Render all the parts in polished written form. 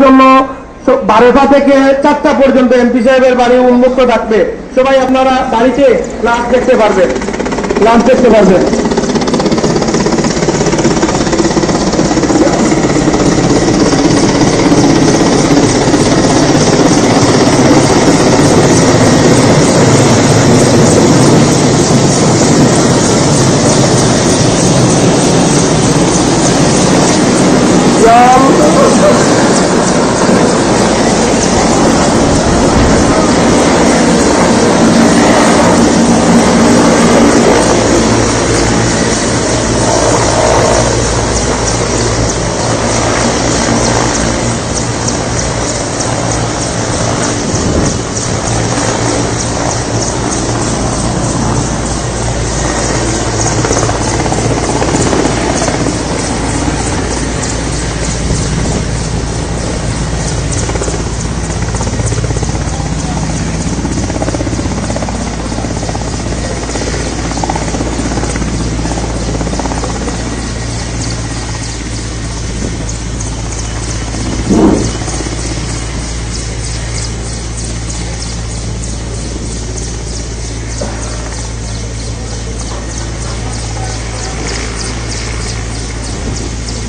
জন্য 12টা থেকে 4টা পর্যন্ত এমপি সাহেবের বাড়ি উন্মুক্ত থাকবে। সবাই আপনারা বাড়িতে লাঞ্চ দেখতে পারবেন।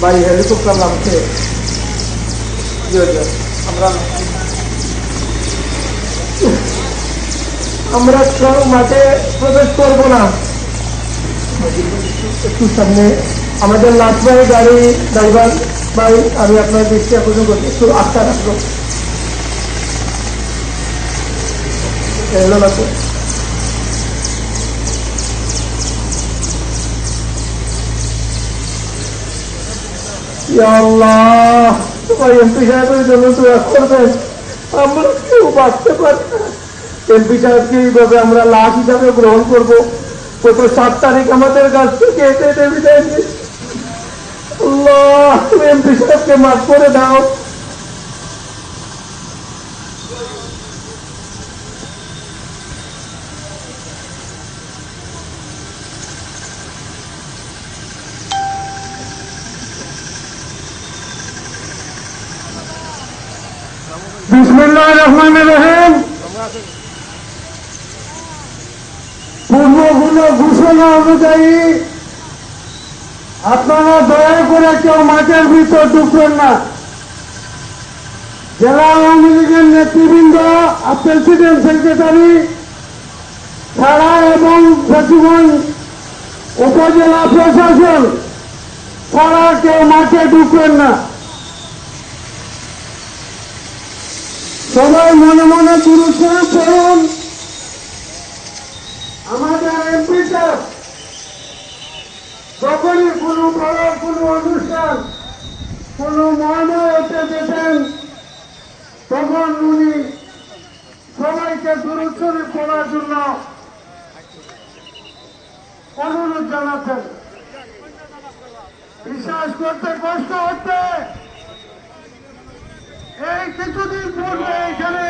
ভাই হেলিকপ্টার নামছে, আমরা মাঠে প্রবেশ করব না। একটু সামনে আমাদের লাট ভাই গাড়ি ড্রাইভার ভাই, আমি আপনার দৃষ্টি আকর্ষণ করছি, একটু আস্থা রাখবো। এলো না তো আল্লাহ, তোমার এমপি সাহেবের জন্য দোয়া করবেন। আমরা কেউ বাঁচতে পারি না। এমপি সাহেবকে এইভাবে আমরা লাশ হিসাবে গ্রহণ করবো। গত 7 তারিখ আমাদের কাছ থেকে এতে বিদায় নিয়েছে। আল্লাহ, তুমি এমপি সাহেবকে মাফ করে দাও। বিসমিল্লাহির রহমানির রহিম। পূর্বগুলো ঘোষণা অনুযায়ী আপনারা দয়া করে কেউ মাঠের ভিতর ঢুকবেন না। জেলা আওয়ামী লীগের নেতৃবৃন্দ, প্রেসিডেন্ট সেক্রেটারি ছাড়া এবং সচিবগঞ্জ উপজেলা প্রশাসন ছাড়া কেউ মাঠে ঢুকবেন না। সবাই মনে মনে পুরস্কার করুন। আমাদের এমপি সাহেব যখনই কোনো বড় কোনো অনুষ্ঠান, কোনো মহানয়তে যেতেন, তখন উনি সবাইকে দুরূদ শরীফ পড়ার জন্য অনুরোধ জানাতেন। বিশ্বাস করতে কষ্ট হচ্ছে, এই কিছুদিন পূর্বে এখানে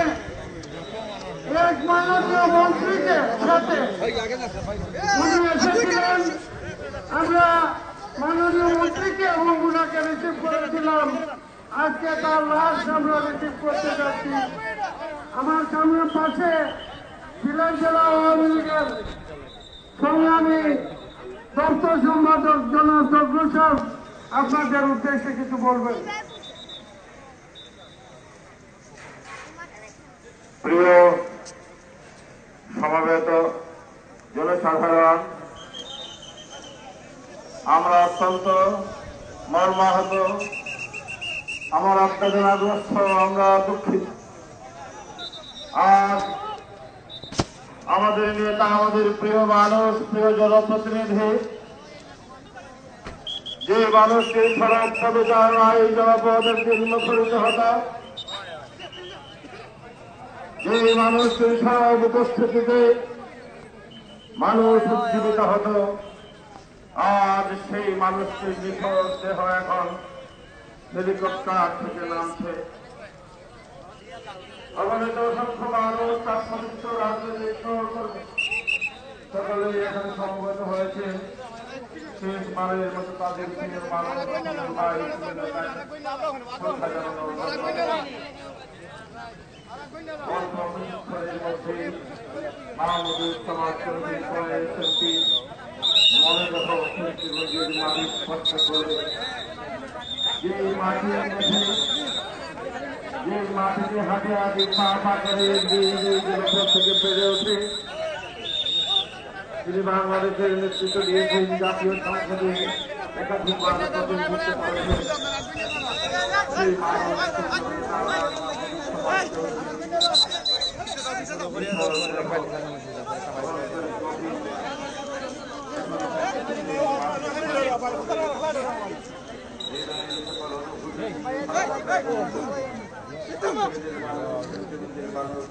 এক মাননীয় মন্ত্রীকে সাথে উনি এসেছিলেন। আমরা মাননীয় মন্ত্রীকে এবং উনাকে রিসিভ করেছিলাম। আজকে তার লাশ আমরা রিসিভ করতে যাচ্ছি। আমার সামনের পাশে ছিলেন জেলা আওয়ামী লীগের সংগ্রামী দপ্তর সম্পাদক জনাব যজ্ঞ সাহেব, আপনাদের উদ্দেশ্যে কিছু বলবেন। প্রিয় সমাবেত জনসাধারণ, আমরা অত্যন্ত মর্মাহত, আমার আত্মজনাগ্রস্ত, আমরা দুঃখিত। আজ আমাদের নেতা, আমাদের প্রিয় মানুষ, প্রিয় জনপ্রতিনিধি, যে মানুষকে খারাপ ভাবে যারা এই জনপদের মুখরিত হতো, যে মানুষের সব উপস্থিতিতে মানুষ উজ্জীবিত হতো, আজ সেই মানুষটির নিখোঁজ দেহ এখন হেলিকপ্টার থেকে নামছে। অগণিত অসংখ্য মানুষ, তার সদস্য, রাজনৈতিক সহকর্মী সকলেই এখানে সমবেত হয়েছে। শেষবারের মতো তাদের প্রিয় মানুষ আমাদের সমাজের বিষয়ে সত্যি মনে যখন সত্যিগঞ্জের মাটি স্পর্শ করে যে মাটির মধ্যে যে মাটিতে হাতে হাতে পা পা করে উপর থেকে বেড়ে ওঠে তিনি বাংলাদেশের নেতৃত্ব দিয়েছেন জাতীয় সংসদে একাধিকবার প্রতিনিধিত্ব করেছেন সেই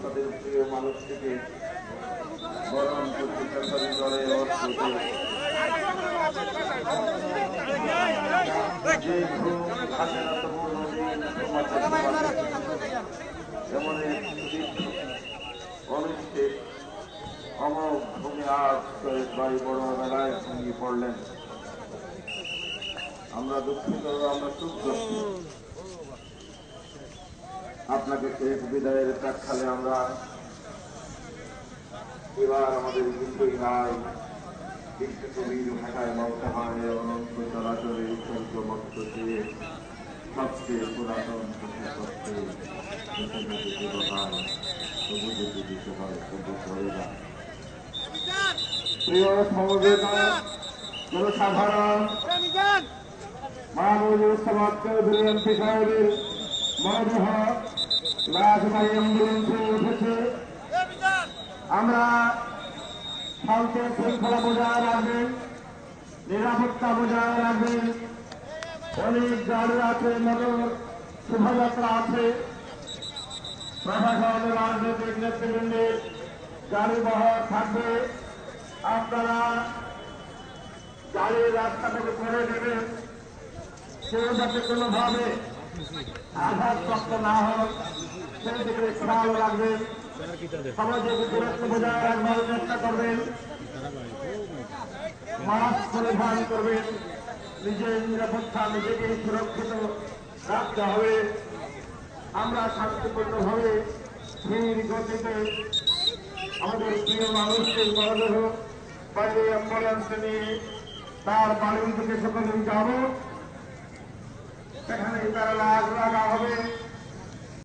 তাদের প্রিয় মানুষটিকে বরণ প্রতিষ্ঠান দলে যে ঘুম থাকে না তবু যেমন অনিশ্চিত অমোঘ ভূমি আজ বাড়ি বড় মেলায় ভেঙে পড়লেন। আমরা দুঃখিত, আমরা সুগ্রস্ত। আপনাকে শেষ বিদায়ের প্রাক্ষালে আমরা এবার আমাদের হিন্দু নাই বিশ্বকবির ভাষায় বলতে হয় অনন্ত চলাচলে উৎসর্গ মত্ত দিয়ে সবচেয়ে পুরাতন প্রিয় সমবেত জনসাধারণ, মাহমুদুর সমাজকে বিএনপি সাহেবের মরদেহ লাশবাহী অ্যাম্বুলেন্সে উঠেছে। আমরা শান্ত শৃঙ্খলা বজায় রাখবেন, নিরাপত্তা বজায় রাখবেন। অনেক গাড়ি আছে, মোটর শোভাযাত্রা আছে, প্রশাসন রাজনৈতিক নেতৃবৃন্দের গাড়ি বহর থাকবে। আপনারা গাড়ির রাস্তা থেকে করে নেবেন, কেউ যাতে কোনোভাবে আঘাতপ্রাপ্ত না হয় সেই দিকে খেয়াল রাখবেন। সামাজিক দূরত্ব বজায় রাখবার চেষ্টা করবেন, মাস্ক পরিধান করবেন, নিজের নিরাপত্তা নিজেকে সুরক্ষিত রাখতে হবে। আমরা শান্তিপূর্ণভাবে ধীর গতিতে আমাদের প্রিয় মানুষকে মরদেহ বাইরে অ্যাম্বুলেন্সে নিয়ে তার বাড়ির দিকে সকলেই যাব, সেখানে তারা লাশ রাখা হবে।